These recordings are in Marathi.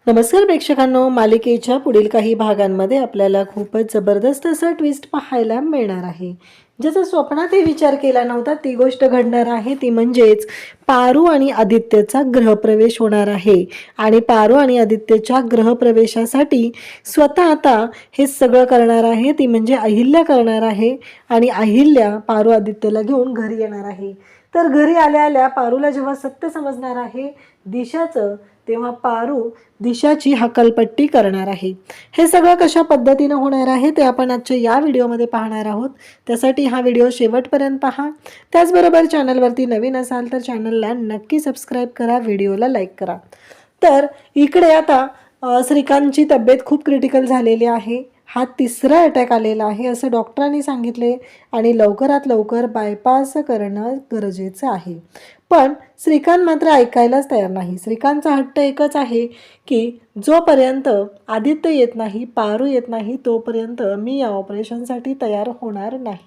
नमस्कार प्रेक्षकांनो, मालिकेच्या पुढील काही भागांमध्ये आपल्याला खूपच जबरदस्त असा ट्विस्ट पाहायला मिळणार आहे. ज्याचा स्वप्नातही विचार केला नव्हता ती गोष्ट घडणार आहे. ती म्हणजेच पारू आणि आदित्यचा गृहप्रवेश होणार आहे. आणि पारू आणि आदित्यच्या गृहप्रवेशासाठी स्वतः आता हे सगळं करणार आहे. ती म्हणजे अहिल्या करणार आहे. आणि अहिल्या पारू आदित्यला घेऊन घरी येणार आहे. तर घरी आल्या आल्या पारूला जेव्हा सत्य समजणार आहे दिशाचं, तेव्हा पारू दिशाची हकालपट्टी करणार आहे. हे सगळं कशा पद्धतीनं होणार आहे ते आपण आजच्या या व्हिडिओमध्ये पाहणार आहोत. त्यासाठी हा व्हिडिओ शेवटपर्यंत पहा. त्याचबरोबर चॅनलवरती नवीन असाल तर चॅनलला नक्की सबस्क्राईब करा, व्हिडिओला लाईक करा. तर इकडे आता श्रीकांतची तब्येत खूप क्रिटिकल झालेली आहे. हा तिसरा अटॅक आलेला आहे असं डॉक्टरांनी सांगितले आणि लवकरात लवकर बायपास करणं गरजेचं आहे. पण श्रीकांत मात्र ऐकायलाच तयार नाही. श्रीकांतचा हट्ट एकच आहे की जोपर्यंत आदित्य येत नाही, पारू येत नाही, तोपर्यंत मी या ऑपरेशनसाठी तयार होणार नाही.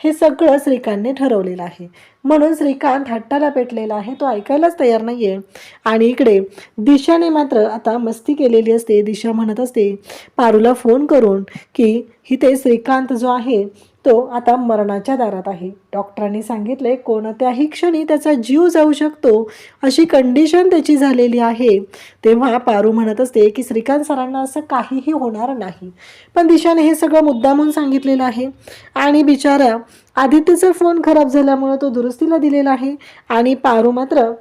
हे सगळं श्रीकांतने ठरवलेलं आहे. म्हणून श्रीकांत हट्टाला पेटलेला आहे, तो ऐकायलाच तयार नाही आहे. आणि इकडे दिशाने मात्र आता मस्ती केलेली असते. दिशा म्हणत असते पारूला फोन करून की इथे श्रीकांत जो आहे तो आता मरणाच्या दारात आहे. डॉक्टरांनी सांगितले कोणत्याही क्षणी त्याचा जीव जाऊ शकतो अशी कंडिशन त्याची झालेली आहे. तेव्हा पारू म्हणत असते की श्रीकांत सरांना असं काहीही होणार नाही. पण दिशाने हे सगळं मुद्दामून सांगितलेलं आहे. आणि बिचारा आदित्यचा फोन खराब झाल्यामुळे तो दुरुस्तीला दिलेला आहे. आणि पारू मात्र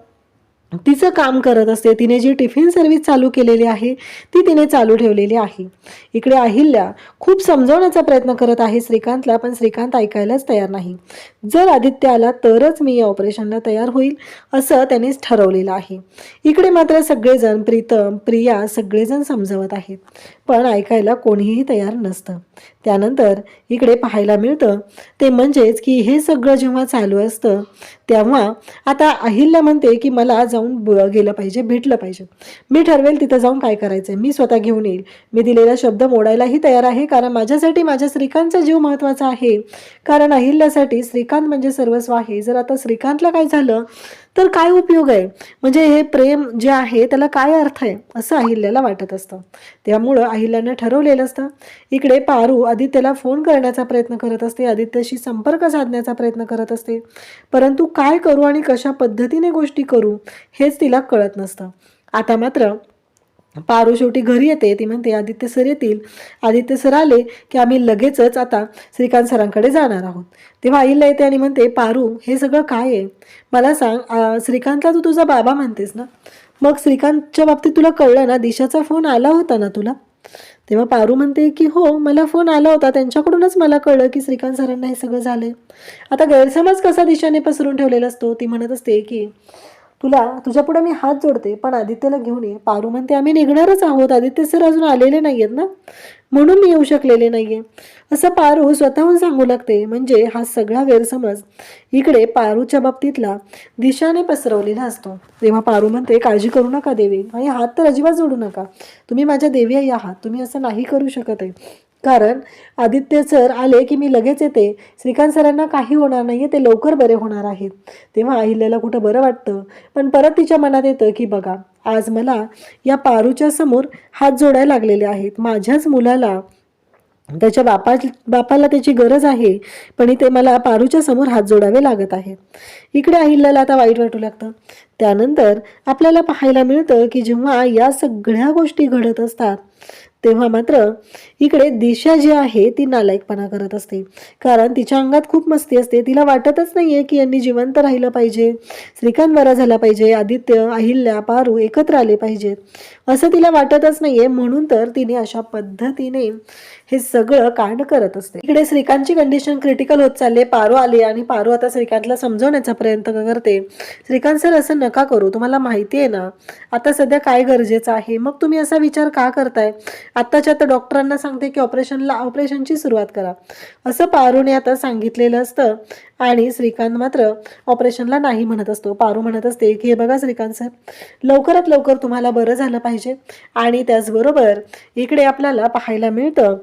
तिचं काम करत असते. तिने जी टिफिन सर्व्हिस चालू केलेली आहे ती तिने चालू ठेवलेली आहे. इकडे अहिल्या खूप समजावण्याचा प्रयत्न करत आहे श्रीकांतला, पण श्रीकांत ऐकायलाच तयार नाही. जर आदित्य आला तरच मी या ऑपरेशनला तयार होईल असं त्यांनीच ठरवलेलं आहे. इकडे मात्र सगळेजण, प्रीतम, प्रिया सगळेजण समजवत आहेत, पण ऐकायला कोणीही तयार नसतं. त्यानंतर इकडे पाहायला मिळतं ते म्हणजेच की हे सगळं जेव्हा चालू असतं तेव्हा आता अहिल्या म्हणते की मला जाऊन गेलं पाहिजे, भेटलं पाहिजे. मी ठरवेल तिथं जाऊन काय करायचं, मी स्वतः घेऊन येईल. मी दिलेला शब्द मोडायलाही तयार आहे, कारण माझ्यासाठी माझ्या श्रीकांतचा जीव महत्त्वाचा आहे. कारण अहिल्यासाठी श्रीकांत म्हणजे सर्वस्व आहे. जर आता श्रीकांतला काय झालं तर काय उपयोग आहे, म्हणजे हे प्रेम जे आहे त्याला काय अर्थ आहे असं अहिल्याला वाटत असतं. त्यामुळं अहिल्यानं ठरवलेलं असतं. इकडे पारू आदित्यला फोन करण्याचा प्रयत्न करत असते, आदित्यशी संपर्क साधण्याचा प्रयत्न करत असते, परंतु काय करू आणि कशा पद्धतीने गोष्टी करू हेच तिला कळत नसतं. आता मात्र पारू शेवटी घरी येते. ती म्हणते आदित्य सर येतील, आदित्य सर आले की आम्ही लगेचच आता श्रीकांत सरांकडे जाणार आहोत. तेव्हा आईला येते आणि म्हणते पारू हे सगळं काय आहे मला सांग. श्रीकांतला तू तुझा बाबा म्हणतेस ना, मग श्रीकांतच्या बाबतीत तुला कळलं ना, दिशाचा फोन आला होता ना तुला. तेव्हा पारू म्हणते की हो मला फोन आला होता, त्यांच्याकडूनच मला कळलं की श्रीकांत सरांना हे सगळं झालंय. आता गैरसमज कसा दिशाने पसरून ठेवलेला असतो. ती म्हणत असते की तुझ्या पुढे मी हात जोडते, पण आदित्यला घेऊन ये. पारू म्हणते आम्ही निघणारच आहोत, आदित्य सर अजून आलेले नाहीयेत ना, म्हणून मी येऊ शकलेले नाहीये असं पारू स्वतःहून सांगू लागते. म्हणजे हा सगळा गैरसमज इकडे पारूच्या बाबतीतला दिशाने पसरवलेला असतो. तेव्हा पारू म्हणते काळजी करू नका देवी, आणि हात तर अजिबात जोडू नका, तुम्ही माझ्या देवी आई आहात, तुम्ही असं नाही करू शकत आहे. कारण आदित्य सर आले की मी लगेच येते, श्रीकांत सरांना काही होणार नाहीये, ते लवकर बरे होणार आहेत. तेव्हा अहिल्याला कुठं बरं वाटतं, पण परत तिच्या मनात येतं की बघा आज मला या पारूच्या समोर हात जोडायला लागलेले आहेत. माझ्याच मुलाला त्याच्या बापाला त्याची गरज आहे, पण इथे मला पारूच्या समोर हात जोडावे लागत आहेत. इकडे अहिल्याला आता वाईट वाटू लागतं. त्यानंतर आपल्याला पाहायला मिळतं की जेव्हा या सगळ्या गोष्टी घडत असतात तेव्हा मात्र इकडे दिशा जी आहे ती नालायकपणा करत असते. कारण तिच्या अंगात खूप मस्ती असते. तिला वाटतच नाहीये की यांनी जिवंत राहिलं पाहिजे, श्रीकांत बरा झाला पाहिजे, आदित्य, अहिल्या, पारू एकत्र आले पाहिजेत असं तिला वाटतच नाहीये. म्हणून तर तिने अशा पद्धतीने हे सगळं कांड करत असते. इकडे श्रीकांतची कंडिशन क्रिटिकल होत चालले. पारू आली आणि पारू आता श्रीकांतला समजवण्याचा प्रयत्न करते. श्रीकांत सर असं नका करू, तुम्हाला माहिती आहे ना आता सध्या काय गरजेचं आहे, मग तुम्ही असा विचार का करताय. आत्ताच्या आता डॉक्टरांना सांगते की ऑपरेशनची सुरुवात करा असं पारूने आता सांगितलेलं असतं. आणि श्रीकांत मात्र ऑपरेशनला नाही म्हणत असतो. पारू म्हणत असते की हे बघा श्रीकांत सर, लवकरात लवकर तुम्हाला बरं झालं पाहिजे. आणि त्याचबरोबर इकडे आपल्याला पाहायला मिळतं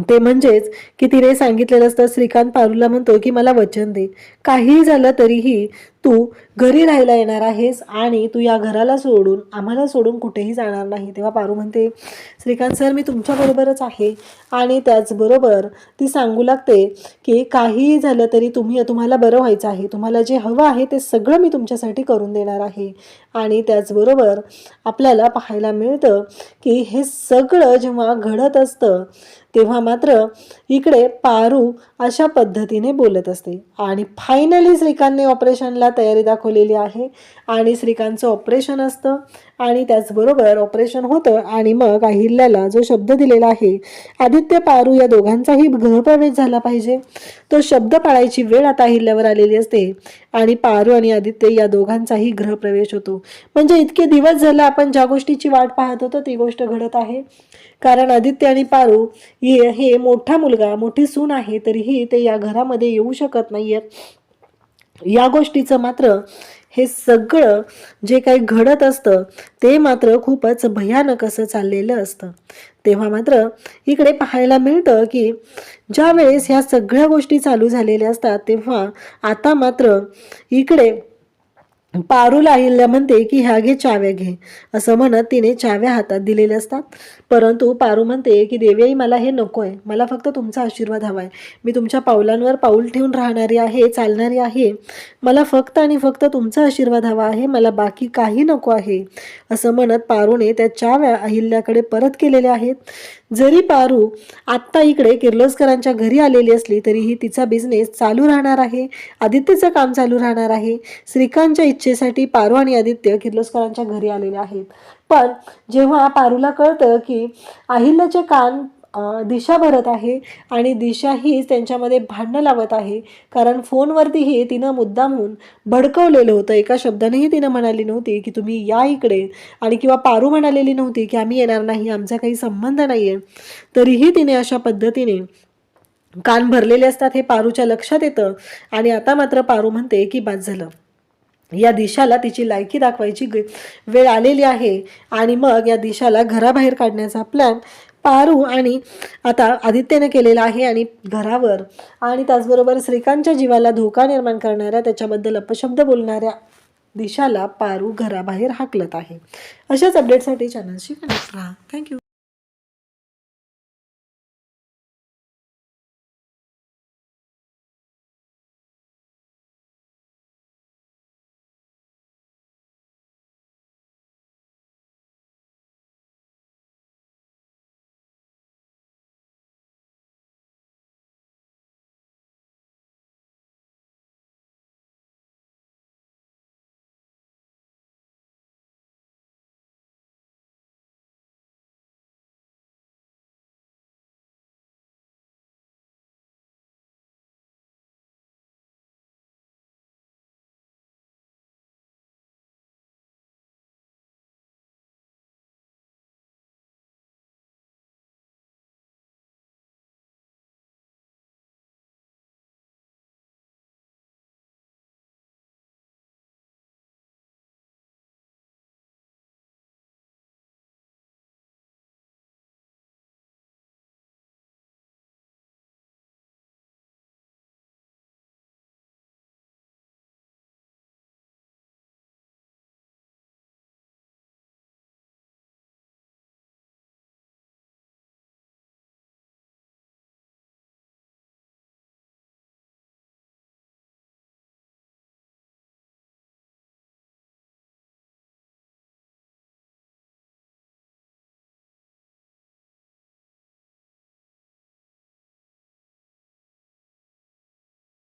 ते म्हणजेच की तिने सांगितलेलं असतं, श्रीकांत पारूला म्हणतो की मला वचन दे, काहीही झालं तरीही तू घरी राहायला येणार आहेस आणि तू या घराला सोडून आम्हाला सोडून कुठेही जाणार नाही. तेव्हा पारू म्हणते, श्रीकांत सर मी तुमच्याबरोबरच आहे. आणि त्याचबरोबर ती सांगू लागते की काहीही झालं तरी तुम्हाला बरं व्हायचं आहे, तुम्हाला जे हवं आहे ते सगळं मी तुमच्यासाठी करून देणार आहे. आणि त्याचबरोबर आपल्याला पाहायला मिळतं की हे सगळं जेव्हा घडत असतं तेव्हा मात्र इकडे पारू अशा पद्धतीने बोलत असते. आणि फायनली श्रीकांतने ऑपरेशनला तयारी दाखवलेली आहे आणि श्रीकांतचं ऑपरेशन असतं आणि त्याचबरोबर ऑपरेशन होतं. आणि मग अहिल्याला जो शब्द दिलेला आहे आदित्य पारू या दोघांचाही गृहप्रवेश झाला पाहिजे, तो शब्द पाळायची वेळ आता अहिल्यावर आलेली असते आणि पारू आणि आदित्य या दोघांचाही गृहप्रवेश होतो. म्हणजे इतके दिवस झाले आपण ज्या गोष्टीची वाट पाहत होतो ती गोष्ट घडत आहे. कारण आदित्य आणि पारू हे मोठा मुलगा मोठी सून आहे तरीही ते या घरामध्ये येऊ शकत नाहीयेत. या गोष्टीचं मात्र हे सगळं जे काही घडत असतं ते मात्र खूपच भयानक असं चाललेलं असतं. तेव्हा मात्र इकडे पाहायला मिळतं की ज्या वेळेस ह्या सगळ्या गोष्टी चालू झालेल्या असतात तेव्हा आता मात्र इकडे पारूला अहिल्या म्हणते की ह्या घे चाव्या घे, असं म्हणत तिने चाव्या हातात दिलेल्या असतात. परंतु पारू म्हणते की देवीआई मला हे नको आहे, मला फक्त तुमचा आशीर्वाद हवा आहे, मी तुमच्या पावलांवर पाऊल ठेवून राहणारी आहे, चालणारी आहे, मला फक्त आणि फक्त तुमचा आशीर्वाद हवा आहे, मला बाकी काही नको आहे, असं म्हणत पारूने त्या चाव्या अहिल्याकडे परत केलेल्या आहेत. जरी पारू आत्ता इकडे किर्लोस्करांच्या घरी आलेली असली तरीही तिचा बिझनेस चालू राहणार आहे, आदित्यचं काम चालू राहणार आहे. श्रीकांतच्या इच्छेसाठी पारू आणि आदित्य किर्लोस्करांच्या घरी आलेले आहेत. पण जेव्हा पारूला कळतं की अहिल्याचे कान दिशा भरत आहे आणि दिशा हीच त्यांच्यामध्ये भांडणं लावत आहे, कारण फोनवरतीही तिनं मुद्दामहून भडकवलेलं होतं, एका शब्दानेही तिनं म्हणाली नव्हती की तुम्ही या इकडे, आणि किंवा पारू म्हणालेली नव्हती की आम्ही येणार नाही, आमचा काही संबंध नाही आहे, तरीही तिने अशा पद्धतीने कान भरलेले असतात हे पारूच्या लक्षात येतं. आणि आता मात्र पारू म्हणते की बाद झालं, या दिशाला तिची लायकी दाखवायची वेळ आलेली आहे. आणि मग या दिशाला घराबाहेर काढण्याचा प्लॅन पारू आणि आता आदित्यने केलेला आहे. आणि घरावर आणि त्याचबरोबर श्रीकांतच्या जीवाला धोका निर्माण करणाऱ्या, त्याच्याबद्दल अपशब्द बोलणाऱ्या दिशाला पारू घराबाहेर हाकलत आहे. अशाच अपडेटसाठी चॅनलशी कनेक्ट राहा. थँक्यू.